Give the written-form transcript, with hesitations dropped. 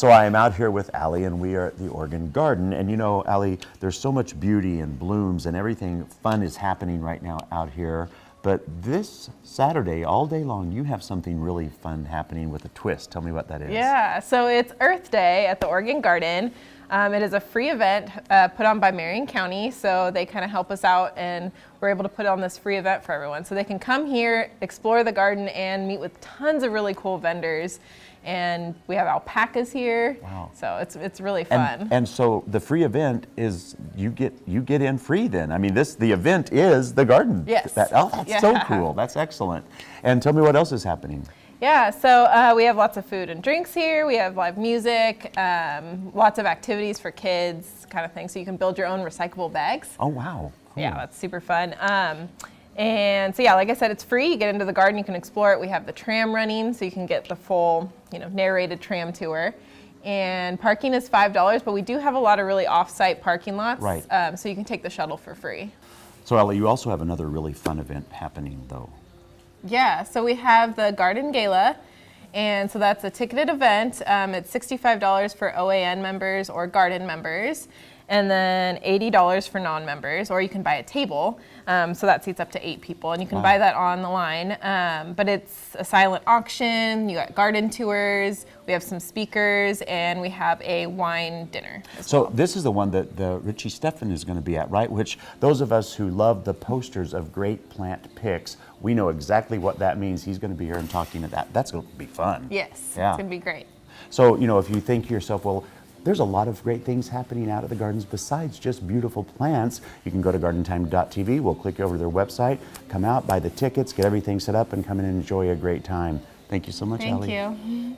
So I am out here with Allie, and we are at the Oregon Garden. And you know, Allie, there's so much beauty and blooms and everything fun is happening right now out here. But this Saturday, all day long, you have something really fun happening with a twist. Tell me what that is. Yeah, so it's Earth Day at the Oregon Garden. It is a free event put on by Marion County, so they kind of help us out, and we're able to put on this free event for everyone. So they can come here, explore the garden, and meet with tons of really cool vendors. And we have alpacas here. Wow. So it's really fun. And so the free event is you get in free then. I mean, the event is the garden. Yes. That's so cool. That's excellent. And tell me what else is happening. Yeah, so we have lots of food and drinks here. We have live music, lots of activities for kids, kind of thing. So you can build your own recyclable bags. Oh, wow. Cool. Yeah, that's super fun. And so yeah, like I said, it's free. You get into the garden, you can explore it. We have the tram running, so you can get the full, narrated tram tour. And parking is $5, but we do have a lot of really off-site parking lots. Right. So you can take the shuttle for free. So Allie, you also have another really fun event happening though. Yeah, so we have the Garden Gala, and so that's a ticketed event. It's $65 for OAN members or garden members, and then $80 for non-members, or you can buy a table. So that seats up to 8 people, and you can buy that on the line. But it's a silent auction, you got garden tours, we have some speakers, and we have a wine dinner as well. This is the one that the Richie Steffen is going to be at, right? Which those of us who love the posters of great plant picks, we know exactly what that means. He's going to be here and talking to that. That's going to be fun. Yes, yeah. It's going to be great. So, if you think to yourself, well, there's a lot of great things happening out at the gardens besides just beautiful plants. You can go to gardentime.tv. We'll click over their website, come out, buy the tickets, get everything set up, and come in and enjoy a great time. Thank you so much, Allie. Thank you.